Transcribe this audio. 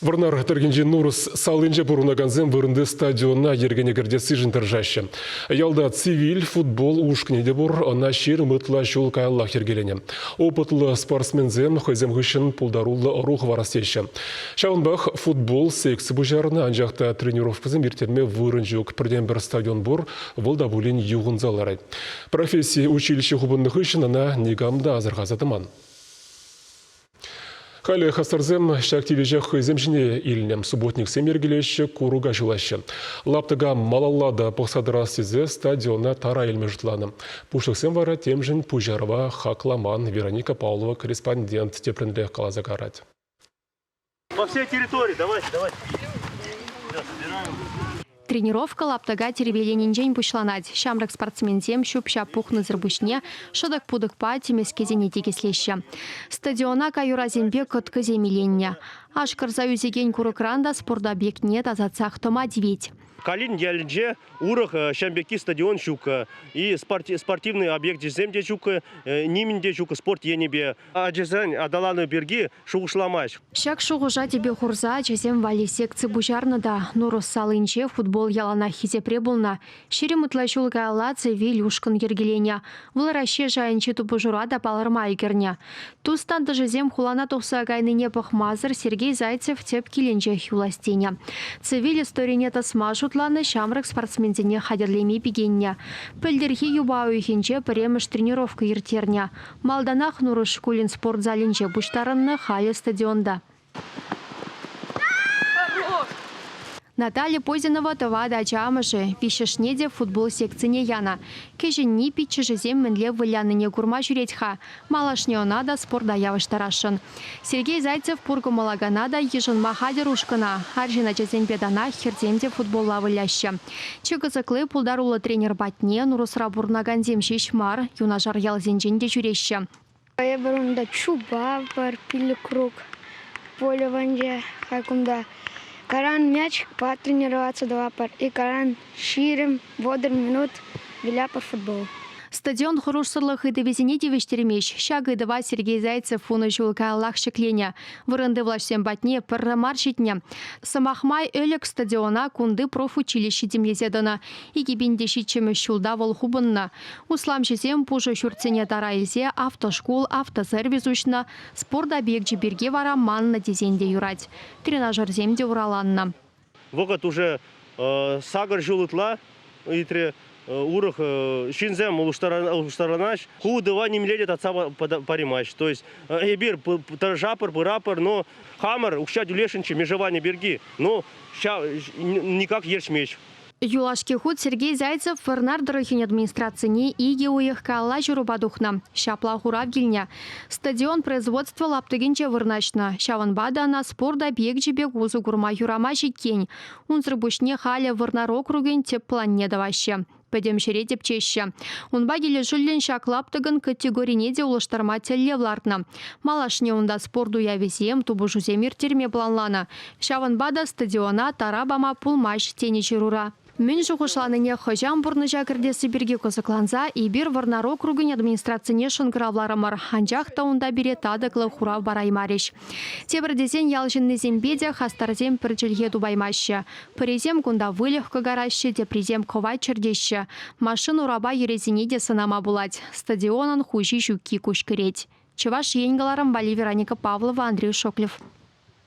Варнар тергенже Нурус салынже бурунаганзем вырынды стадионна ергене гердесі жынтыржашы. Ялда цивиль футбол ушкнеде бур, она шир мытла жол каяллах ергелене. Опытлы спортсмензем хызем гышын пулдарулы рух варасеші. Шаунбах футбол сексы бұжарыны анжақта тренировкызым ертерме вырын жүк бірден бір стадион бур, волда булин юғын залары. Профессия училище хубынны хышын ана негамда азырғазатыман. Халі хастарзем шактивеже хыземжіне илінем субботник семергелеші куруга жылашы. Лаптыга малаллада пықсадыра сезе стадиона тара елме жұтланы. Пушықсем вара темжін пужарова хакламан Вероника Павлова корреспондент тепренле қалаза қарад. По всей территории, давайте. Тренировка лаптага теребеленинжен бушланать. Шамрак спортсмензем шупша пухны зырбушне, шодак пудык па темескезене текеслеща. Стадиона каюразенбе көткізе миленне. Ашкар заюзеген курыкранда спорда объектне тазатсақ тома 9. Калин ялинже урах шамбеки стадион шука и спортивный объект земде шука, ниминде шука спорт енебе. Аджезань адаланы берги шугушламаш. Шак шугужа тебе хурза чезем вали секции бужарнада. Нурус салынче футбол ялана хизе пребулна. Шире мытлашулка алацы вилюшкан ергеленя. Влараще жайынче тупужурада паларма игерня. Тустан даже зем хулана тухса гайныне пахмазыр Сергей Зайцев теп киленче хюластеня. Цивиль историне тасмажут ланы шамрак спортсмензене хадерлеми бегенне. Пөлдерхи юбау ихинче премеш тренировка ертерня. Малданах Нуруш кулин спортзалинче буштарынны хали стадионда. Наталья Позинова товада ачамышы. Вишешнеде футбол секцине яна. Кеженни питчежезем менле выляныне курма жүретха. Малашне онада спорда явыштарашын. Сергей Зайцев пургу малаганада ежын махадер ушкана. Аржина чезен бедана херземде футболла выляща. Чегызыклы пулдарулы тренер батне Нурусра бурнаганзем шишмар юнажар ялзенженде жүреща. Я барунда чуба бар пили круг. Поле ванже хайкумда. Каран мяч потренироваться 2 пар. И каран ширим водер минут виля по футболу. Стадион хурушсырлых и дивизине девештеремеш. Шагы 2 Сергей Зайцев фуны жулка Аллах шекленя. Вырынды влашсем батне паррамаршитне. Самахмай элек стадиона кунды профучилище демлезедана. И гибиндешичеме шулда волхубынна. Услам жезем пужы шурцене тарайзе автошкол, автосервис ушна. Спорт объект жиберге вара манна дезенде юрать. Тренажер земде ураланна. Вот уже сагар жулытла итре урах шинзем улуштаранаш худова не мледет отца паримач. То есть ебир жапар рапор, но хамар укщать улешенче межевание берги. Но никак ершмеч. Юлашки худ Сергей Зайцев Варнар дорохин администрацияне иге уехка лажу рубадухна. Шапла хуравгильня. Стадион производства лаптыгенче вырначна. Шаванбада на спорт объект жебе гузу гурма юрама жикень. Унзрбушне халя Варнарок руген теп планне даваще. Пойдем шеретеп чеще. Унбагеле жуллен шак лаптыгын категоринеде улыштарма теллевлартна. Малашне унда спорду явезем тубужузем иртерме планлана. Шаванбада стадиона тарабама пулмаш тенечерура. Мен жуғышланыне хожам бұрны жакірдесі бірге көзікланза, и бір Варнарок ругын администрацияне шынғыравларымыр. Ханжақ таунда біре тадықлы хурав бараймареш. Тебірдезен ялжынны зембеде хастарзем пірчілге дубаймашы. Пірезем күнда вылық көгарашы, депрезем ковай чердеші. Машин ураба ерезіне де сынама булать. Стадионын хужи жүкки күшкірет. Чеваш енгаларым Вероника Павлова, Андрей Шоклев.